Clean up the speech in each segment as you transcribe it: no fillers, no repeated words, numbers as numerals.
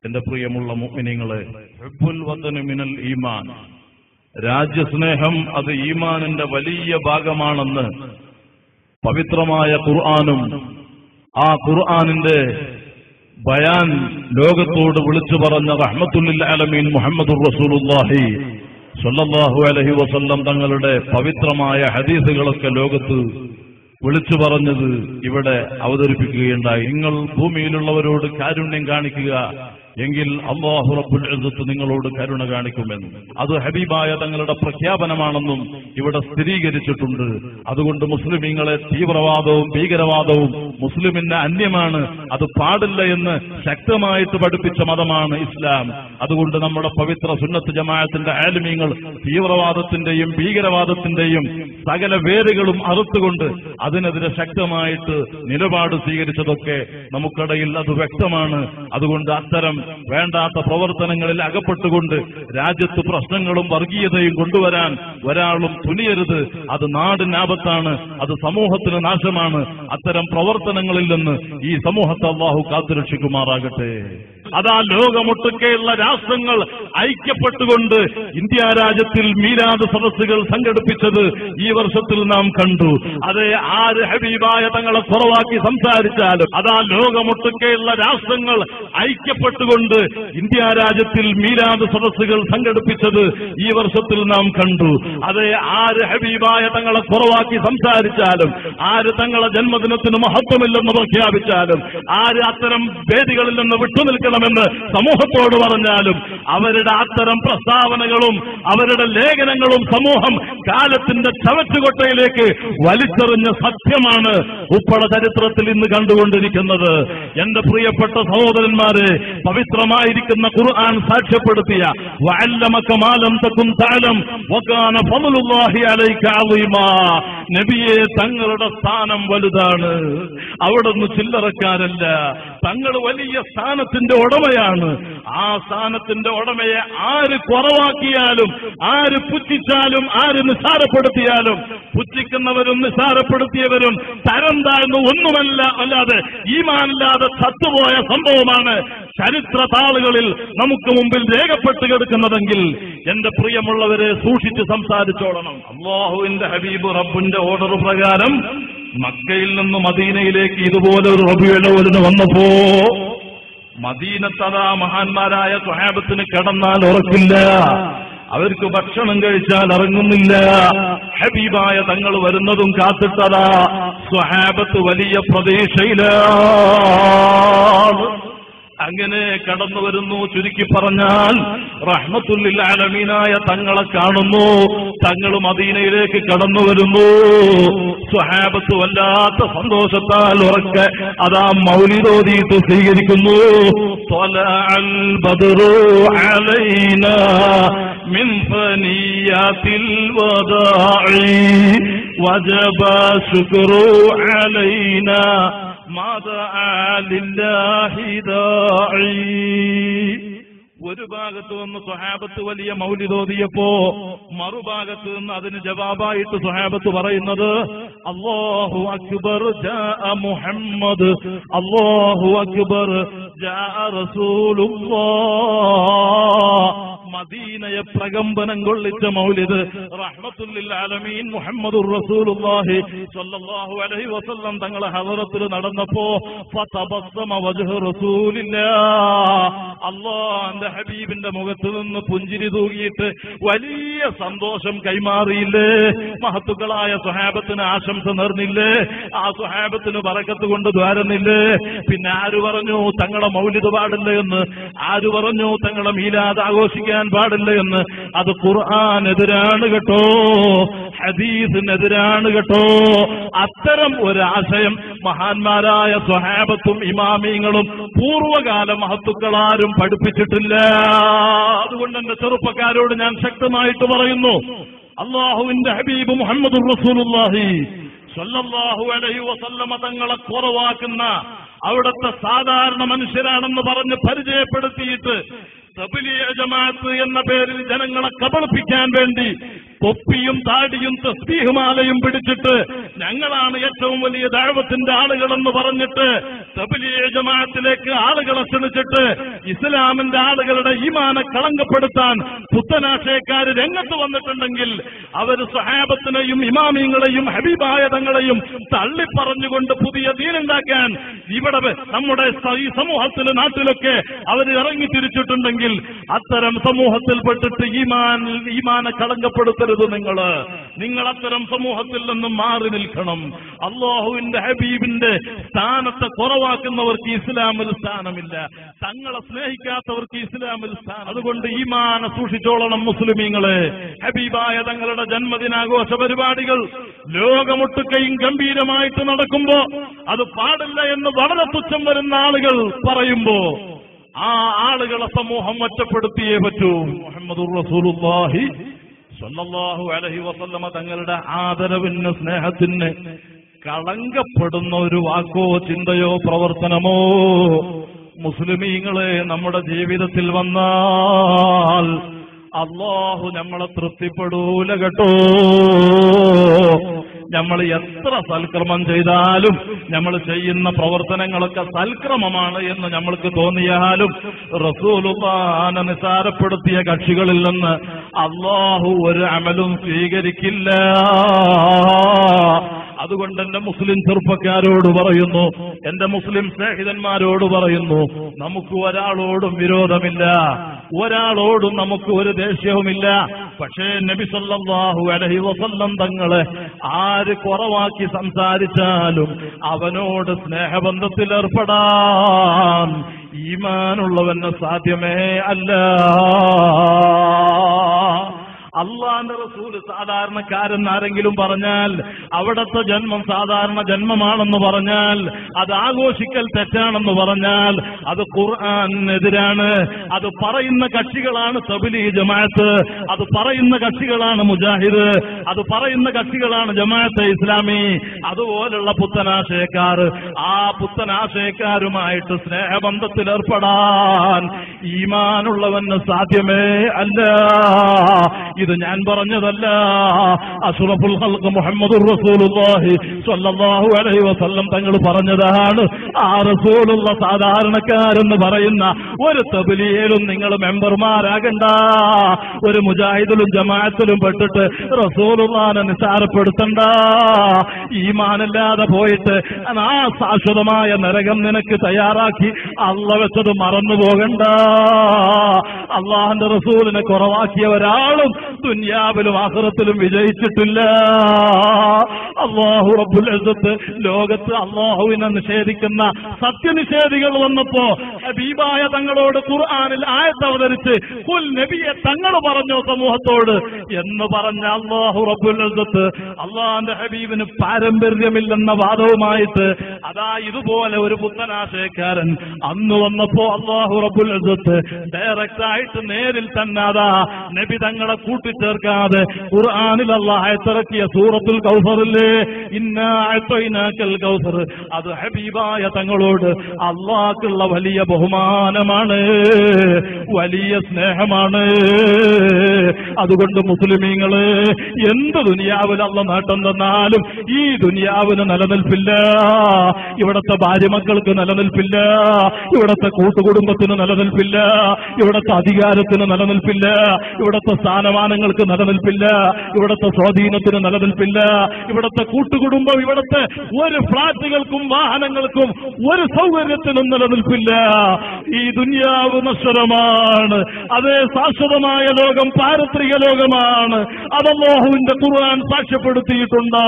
എന്റെ പ്രിയമുള്ള മുഅ്മിനീങ്ങളെ, ഹുബ്ബുൽ വതനി മിനൽ ഈമാൻ, രാജ്യസ്നേഹം അത് ഈമാനിന്റെ വലിയ ഭാഗമാണെന്ന് പവിത്രമായ ഖുർആനും ആ ഖുർആനിന്റെ ബയാൻ ലോകത്തോട് വിളിച്ചു പറഞ്ഞ റഹ്മത്തുൽ ആലമീൻ മുഹമ്മദുർ റസൂലുള്ളാഹി സ്വല്ലല്ലാഹു അലൈഹി വസല്ലം തങ്ങളുടെ പവിത്രമായ ഹദീസുകളൊക്കെ ലോകത്ത് വിളിച്ചു പറഞ്ഞത് ഇവിടെ അവതരിപ്പിക്കുകയുണ്ടായി. നിങ്ങൾ ഭൂമിയിലുള്ളവരോട് കാരുണ്യം കാണിക്കുക, എങ്കിൽ അല്ലാഹു റബ്ബുൽ ഇസ്സത്ത് നിങ്ങളോട് കരുണ കാണിക്കുമെന്ന് അത് ഹബീബായ തങ്ങളുടെ പ്രഖ്യാപനമാണെന്നും ഇവിടെ സ്ഥിരീകരിച്ചിട്ടുണ്ട്. അതുകൊണ്ട് മുസ്ലിമീങ്ങളെ തീവ്രവാദവും ഭീകരവാദവും മുസ്ലിമിന് അന്യമാണ്, അത് പാടില്ല എന്ന് ശക്തമായിട്ട് പഠിപ്പിച്ച മതമാണ് ഇസ്ലാം. അതുകൊണ്ട് നമ്മുടെ പവിത്ര സുന്നത്ത് ജമാഅത്തിന്റെ ആലിമീങ്ങൾ തീവ്രവാദത്തിന്റെയും ഭീകരവാദത്തിന്റെയും സകല വേരുകളും അറുത്തുകൊണ്ട് അതിനെതിരെ ശക്തമായിട്ട് നിലപാട് സ്വീകരിച്ചതൊക്കെ നമുക്കിടയിൽ അത് വ്യക്തമാണ്. അതുകൊണ്ട് അത്തരം വേണ്ടാത്ത പ്രവർത്തനങ്ങളിൽ അകപ്പെട്ടുകൊണ്ട് രാജ്യത്ത് പ്രശ്നങ്ങളും വർഗീയതയും കൊണ്ടുവരാൻ ഒരാളും തുനിയരുത്. അത് നാടിനാപത്താണ്, അത് സമൂഹത്തിന് നാശമാണ്. അത്തരം പ്രവർത്തനങ്ങളിൽ നിന്ന് ഈ സമൂഹത്തെ അല്ലാഹു കാത്തുരക്ഷിക്കുമാറാകട്ടെ. അതാ ലോകമൊട്ടുക്കെയുള്ള രാഷ്ട്രങ്ങൾ ഐക്യപ്പെട്ടുകൊണ്ട് ഇന്ത്യ രാജ്യത്തിൽ മീലാദ് സദസ്സുകൾ സംഘടിപ്പിച്ചത് ഈ വർഷത്തിൽ നാം കണ്ടു. അത് ആര് ഹബീബായ തങ്ങളെ കുറവാക്കി സംസാരിച്ചാലും അതാ ലോകമൊട്ടുക്കെയുള്ള രാഷ്ട്രങ്ങൾ ഐക്യപ്പെട്ടുകൊണ്ട് ഇന്ത്യ രാജ്യത്തിൽ മീലാദ് സദസ്സുകൾ സംഘടിപ്പിച്ചത് ഈ വർഷത്തിൽ നാം കണ്ടു. അത് ആര് ഹബീബായ തങ്ങളെ കുറവാക്കി സംസാരിച്ചാലും, ആര് തങ്ങളെ ജന്മദിനത്തിന് മഹത്വമില്ലെന്ന് പ്രഖ്യാപിച്ചാലും, ആര് അത്തരം വേദികളിൽ നിന്ന് വിട്ടുനിൽക്കണമെന്ന് സമൂഹത്തോട് പറഞ്ഞാലും, അവരുടെ അത്തരം പ്രസ്താവനകളും അവരുടെ ലേഖനങ്ങളും സമൂഹം കാലത്തിന്റെ ചവറ്റുകൊട്ടയിലേക്ക് വലിച്ചെറിഞ്ഞ സത്യമാണ് ഉപ്പള ചരിത്രത്തിൽ ഇന്ന് കണ്ടുകൊണ്ടിരിക്കുന്നത്. എന്റെ പ്രിയപ്പെട്ട സഹോദരന്മാരെ, പവിത്രമായിരിക്കുന്ന ഖുർആൻ സാക്ഷ്യപ്പെടുത്തിയ വഅല്ലമക മാ ലം തകുൻ തഅലം വകാന ഫളലുല്ലാഹി അലൈക അളീമാ, നബിയെ തങ്ങളുടെ സ്ഥാനം വലുതാണ്, അവിടുന്ന് ചില്ലറക്കാരല്ല, തങ്ങൾ വലിയ സ്ഥാനത്തിന്റെ ഉടമയാണ്. ആ സ്ഥാനത്തിന്റെ ഉടമയെ ആര് കുറവാക്കിയാലും, ആര് പുച്ഛിച്ചാലും, ആര് നിസ്സാരപ്പെടുത്തിയാലും, പുച്ഛിക്കുന്നവരും നിസ്സാരപ്പെടുത്തിയവരും തരം താഴ്ന്നു ഒന്നുമല്ല അല്ലാതെ ഈമാനില്ലാതെ ചത്തുപോയ സംഭവമാണ് ചരിത്ര താളുകളിൽ നമുക്ക് മുമ്പിൽ രേഖപ്പെട്ട് കിടക്കുന്നതെങ്കിൽ എന്റെ പ്രിയമുള്ളവരെ സൂക്ഷിച്ച് സംസാരിച്ചോളണം. അല്ലാഹുവിന്റെ ഹബീബ് റബ്ബിന്റെ ഓർഡർ പ്രകാരം മക്കയിൽ നിന്ന് മദീനയിലേക്ക് ഇതുപോലെ ഒരു റബീഉൽ അവ്വലിന് വന്നപ്പോ മദീനത്തതാ മഹാന്മാരായ സ്വഹാബത്തിന് കിടന്നാൽ ഉറക്കില്ല, അവർക്ക് ഭക്ഷണം കഴിച്ചാൽ ഇറങ്ങുന്നില്ല. ഹബീബായ തങ്ങൾ വരുന്നതും കാത്തിട്ടതാ സ്വഹാബത്ത് വലിയ പ്രതീക്ഷയിലാണ്. അങ്ങനെ കടന്നു വരുന്നു. ചുരുക്കി പറഞ്ഞാൽ റഹ്മത്തുൽ ആലമീനായ തങ്ങളെ കാണുന്നു, തങ്ങൾ മദീനയിലേക്ക് കടന്നു വരുന്നു. സ്വഹാബത്ത് വല്ലാത്ത സന്തോഷത്താൽ ഉറക്കെ അതാ മൗലിദോദിയിട്ട് സ്വീകരിക്കുന്നു. ത്വലഅൽ ബദ്റു അലൈനാ മിൻ ഫനിയാത്തിൽ വദാഇ വജബ ശുക്രു അലൈനാ ഒരു ഭാഗത്ത് നിന്ന് സ്വഹാബത്ത് വലിയ മൗലിദോദിയപ്പോ മറുഭാഗത്ത് നിന്ന് അതിന് ജവാബായിട്ട് സ്വഹാബത്ത് പറയുന്നത് അല്ലാഹു അക്ബർ ജാഅ മുഹമ്മദ്, അല്ലാഹു അക്ബർ ജാഅ റസൂലുള്ളാഹ്. മദീനയെ പ്രകമ്പനം കൊള്ളിച്ച മൗലിദ് റഹ്മത്തുൽ ആലമീൻ മുഹമ്മദുർ റസൂലുള്ളാഹി സ്വല്ലല്ലാഹു അലൈഹി വസല്ലം തങ്ങളെ ഹദറത്തിൽ നടന്നപ്പോ ഫതബസ്സമ വജ്ഹു റസൂലില്ലാഹ്, അല്ലാഹുവിന്റെ ഹബീബിന്റെ മുഖത്ത് നിന്ന് പുഞ്ചിരി തൂകിയിട്ട് വലിയ സന്തോഷം കൈമാറിയില്ലേ? മഹത്തുക്കളായ സ്വഹാബത്തിന് ആശംസ നേർന്നില്ലേ? ആ സ്വഹാബത്തിന് ബറക്കത്ത് കൊണ്ട് ദ്വാരുന്നില്ലേ? പിന്നെ ആര് പറഞ്ഞു തങ്ങളെ മൗലിദ് പാടില്ല എന്ന്? ആര് പറഞ്ഞു തങ്ങളെ മീലാദ് ആഘോഷിക്കാൻ പാടില്ല എന്ന്? അത് ഖുർആനെതിരാണ് കേട്ടോ, ഹദീസിനെതിരാണ് കേട്ടോ. അത്തരം ഒരാശയം മഹാന്മാരായ സ്വഹാബത്തും ഇമാമീങ്ങളും പൂർവകാല മഹത്തുക്കളാരും പഠിപ്പിച്ചിട്ടില്ല. അതുകൊണ്ട് എന്റെ ചെറുപ്പക്കാരോട് ഞാൻ ശക്തമായിട്ട് പറയുന്നു, അല്ലാഹുവിന്റെ ഹബീബ് മുഹമ്മദുർ റസൂലുള്ളാഹി സ്വല്ലല്ലാഹു അലൈഹി വസല്ലമ തങ്ങളെ കുറവാക്കുന്ന അവിടുത്തെ സാധാരണ മനുഷ്യരാണെന്ന് പറഞ്ഞ് പരിചയപ്പെടുത്തിയിട്ട് തബ്ലീഗ് ജമാഅത്ത് എന്ന പേരിൽ ജനങ്ങളെ കബളിപ്പിക്കാൻ വേണ്ടി തൊപ്പിയും താടിയും തസ്ബീഹുമാലയും പിടിച്ചിട്ട് ഞങ്ങളാണ് ഏറ്റവും വലിയ ദഅവത്തിന്റെ ആളുകളെന്ന് പറഞ്ഞിട്ട് തബ്ലീഗ് ജമാഅത്തിലേക്ക് ആളുകളെ ക്ഷണിച്ചിട്ട് ഇസ്ലാമിന്റെ ആളുകളുടെ ഈമാനെ കളങ്കപ്പെടുത്താൻ പുത്തനാശയക്കാർ രംഗത്ത് വന്നിട്ടുണ്ടെങ്കിൽ അവർ സ്വഹാബത്തിനെയും ഇമാമിങ്ങളെയും ഹബീബായ തങ്ങളെയും തള്ളിപ്പറഞ്ഞുകൊണ്ട് പുതിയ ദീനുണ്ടാക്കാൻ ഇവിടെ നമ്മുടെ ഈ സമൂഹത്തിലെ നാട്ടിലൊക്കെ അവർ ഇറങ്ങി തിരിച്ചിട്ടുണ്ടെങ്കിൽ അത്തരം സമൂഹത്തിൽപ്പെട്ടിട്ട് ഈമാനെ കളങ്കപ്പെടുത്തരുത്. നിങ്ങൾ അത്തരം സമൂഹത്തിൽ നിന്നും മാറി നിൽക്കണം. അല്ലാഹുവിന്റെ ഹബീബിന്റെ സ്ഥാനത്തെ കുറവാക്കുന്നവർക്ക് ഇസ്ലാമിൽ സ്ഥാനമില്ല. തങ്ങളെ സ്നേഹിക്കാത്തവർക്ക് ഇസ്ലാമിൽ സ്ഥാനം. അതുകൊണ്ട് ഈമാനെ സൂക്ഷിച്ചോളണം മുസ്ലിമീങ്ങളെ. ഹബീബായ തങ്ങളുടെ ജന്മദിനാഘോഷ പരിപാടികൾ ലോകമൊട്ടുക്കയും ഗംഭീരമായിട്ട് നടക്കുമ്പോ അത് പാടില്ല എന്ന് വളരെ തുച്ഛം വരുന്ന ആളുകൾ പറയുമ്പോ ആ ആളുകളെ സമൂഹം ഒറ്റപ്പെടുത്തിയേ പറ്റൂ. മുഹമ്മദുർ റസൂലുള്ളാഹി സ്വല്ലല്ലാഹു അലൈഹി വസല്ലമ തങ്ങളുടെ ആദരവിന് സ്നേഹത്തിന് കളങ്കപ്പെടുന്ന ഒരു വാക്കോ ചിന്തയോ പ്രവർത്തനമോ മുസ്ലിമീങ്ങളെ നമ്മുടെ ജീവിതത്തിൽ വന്നാൽ അല്ലാഹു നമ്മളെ തൃപ്തിപ്പെടൂല കേട്ടോ. നമ്മൾ എത്ര സൽക്രമം ചെയ്താലും നമ്മൾ ചെയ്യുന്ന പ്രവർത്തനങ്ങളൊക്കെ സൽക്രമമാണ് എന്ന് നമ്മൾക്ക് തോന്നിയാലും റസൂലുള്ളാഹിനെ നിസാരപ്പെടുത്തിയ കക്ഷികളിൽ നിന്ന് അല്ലാഹു ഒരു അമലും സ്വീകരിക്കില്ല. അതുകൊണ്ട് എന്റെ മുസ്ലിം ചെറുപ്പക്കാരോട് പറയുന്നു, എന്റെ മുസ്ലിം സ്നേഹിതന്മാരോട് പറയുന്നു, നമുക്ക് ഒരാളോടും വിരോധമില്ല, ഒരാളോടും നമുക്ക് ഒരു ദേഷ്യവുമില്ല. പക്ഷേ നബി സല്ലല്ലാഹു അലൈഹി വസല്ലം തങ്ങളെ ആര് കുറവാക്കി സംസാരിച്ചാലും അവനോട് സ്നേഹബന്ധത്തിൽ ഏർപ്പെടാൻ ഈമാനുള്ളവന് സാധ്യമേ അല്ല. അള്ളാന്റെ റസൂല് സാധാരണക്കാരൻ ആരെങ്കിലും പറഞ്ഞാൽ, അവിടത്തെ ജന്മം സാധാരണ ജന്മമാണെന്ന് പറഞ്ഞാൽ, അത് ആഘോഷിക്കൽ തെറ്റാണെന്ന് പറഞ്ഞാൽ അത് ഖുർആനെതിരാണ്. അത് പറയുന്ന കക്ഷികളാണ് തബ്ലീഗ് ജമാഅത്ത്, അത് പറയുന്ന കക്ഷികളാണ് മുജാഹിദ്, അത് പറയുന്ന കക്ഷികളാണ് ജമാഅത്തെ ഇസ്ലാമി. അതുപോലുള്ള പുത്തനാശയക്കാർ, ആ പുത്തനാശയക്കാരുമായിട്ട് സ്നേഹബന്ധത്തിൽ ഏർപ്പെടാൻ ഈമാനുള്ളവന് സാധ്യമേ അല്ല. ഇത് ഞാൻ പറഞ്ഞതല്ല, അഷ്റഫുൽ ഖൽഖ് മുഹമ്മദുർ റസൂലുള്ളാഹി സ്വല്ലല്ലാഹു അലൈഹി വസല്ലം തങ്ങൾ പറഞ്ഞതാണ്. ആ റസൂലുള്ള സാധാരണക്കാരെന്ന് പറയുന്ന ഒരു തബ്ലീഗിലും നിങ്ങൾ മെമ്പർമാരാകണ്ട, ഒരു മുജാഹിദിലും ജമാഅത്തിലും പെട്ടിട്ട് റസൂലുള്ളാഹിനെ നിസാരപ്പെടുത്തണ്ട. ഈമാനില്ലാതെ പോയിട്ട് ആ ശാശ്വതമായ നരകം നിനക്ക് തയ്യാറാക്കി അള്ള വെച്ചത് മറന്നു പോകണ്ട. അള്ളാഹുന്റെ റസൂലിനെ കുറവാക്കിയ ഒരാളും ദുനിയാവിലും ആഖിറത്തിലും വിജയിച്ചിട്ടില്ല. അല്ലാഹു റബ്ബുൽ ഇസ്സത്ത് ലോകത്ത് അല്ലാഹുവിനെ നിഷേധിക്കുന്ന സത്യനിഷേധികൾ വന്നപ്പോ ഹബീബായ തങ്ങളോട് ഖുർആനിൽ ആയത്ത് അവതരിച്ച് ഖുൽ നബിയെ തങ്ങൾ പറഞ്ഞോ സമൂഹത്തോട് എന്ന് പറഞ്ഞ അല്ലാഹു റബ്ബുൽ ഇസ്സത്ത് അല്ലാഹുവിന്റെ ഹബീബിന് പാരമ്പര്യമില്ലെന്ന വാദവുമായിട്ട് അതാ ഇതുപോലെ ഒരു പുത്തനാശയക്കാരൻ അന്ന് വന്നപ്പോ അല്ലാഹു റബ്ബുൽ ഇസ്സത്ത് ഡയറക്റ്റ് ആയിട്ട് നേരിൽ തന്നെ അതാ നബി തങ്ങളെ കൂട്ടിച്ചേർക്കാതെ ഖുർആനിൽ അല്ലാഹു ആയത്തിറക്കിയ സൂറത്തുൽ കൗസറില്ലേ, ഇന്നാ അഅ്തൈനാകൽ കൗസർ, അത് ഹബീബായ തങ്ങളോട് അല്ലാഹുള്ള വലിയ ബഹുമാനമാണ്, വലിയ സ്നേഹമാണ്. അതുകൊണ്ട് മുസ്ലിമീങ്ങള് എന്ത് ദുനിയാവിൽ അല്ലാഹു നേട്ടം തന്നാലും ഈ ദുനിയാവിന് നിലനിൽപ്പില്ല, ഇവിടത്തെ ഭാര്യമക്കൾക്ക് നിലനിൽപ്പില്ല, ഇവിടത്തെ കൂട്ടുകുടുംബത്തിന് നിലനിൽപ്പില്ല, ഇവിടത്തെ അധികാരത്തിന് നിലനിൽപ്പില്ല, ഇവിടത്തെ സ്ഥാനമാനങ്ങൾക്ക് നിലനിൽപ്പില്ല, ഇവിടത്തെ സ്വാധീനത്തിന് നിലനിൽപ്പില്ല, ഇവിടത്തെ കൂട്ടുകുടുംബം, ഇവിടത്തെ ഒരു ഫ്ളാറ്റുകൾക്കും വാഹനങ്ങൾക്കും ഒരു സൗകര്യത്തിനും നിലനിൽപ്പില്ല. ഈ ദുനിയാവ് നശ്വരമാണ്, അതേ ശാശ്വതമായ ലോകം പാരത്രിക ലോകമാണ്. അത് അല്ലാഹുവിന്റെ ഖുർആൻ സാക്ഷ്യപ്പെടുത്തിയിട്ടുണ്ട്.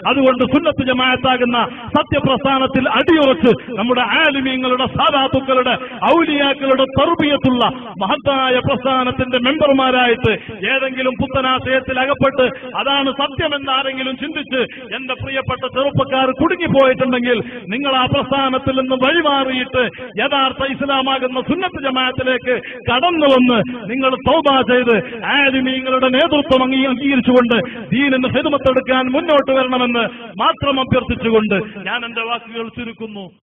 അതുകൊണ്ട് സുന്നത്ത് ജമാഅത്താകുന്ന സത്യപ്രസ്ഥാനത്തിൽ അടിയുറച്ച് നമ്മുടെ ആലിമീങ്ങളുടെ സാദാത്തുക്കളുടെ ഔലിയാക്കളുടെ തർബിയത്തുള്ള മഹത്തായ പ്രസ്ഥാനത്തിന്റെ മെമ്പർമാരായിട്ട് ഏതെങ്കിലും പുത്തനാശയത്തിൽ അകപ്പെട്ട് അതാണ് സത്യമെന്ന് ആരെങ്കിലും ചിന്തിച്ച് എന്റെ പ്രിയപ്പെട്ട ചെറുപ്പക്കാർ കുടുങ്ങിപ്പോയിട്ടുണ്ടെങ്കിൽ നിങ്ങൾ ആ പ്രസ്ഥാനത്തിൽ നിന്ന് വഴിമാറിയിട്ട് യഥാർത്ഥ ഇസ്ലാമാകുന്ന സുന്നത്ത് ജമാഅത്തിലേക്ക് കടന്നു വന്ന് നിങ്ങൾ തൗബ ചെയ്ത് ആലിമീങ്ങളുടെ നേതൃത്വം അംഗീകരിച്ചുകൊണ്ട് ദീനിന് ഖിദ്മത്ത് എടുക്കാൻ മുന്നോട്ട് വരണമെന്ന് മാത്രം അഭ്യർത്ഥിച്ചുകൊണ്ട് ഞാൻ എന്റെ വാക്കുകൾ ചുരുക്കുന്നു.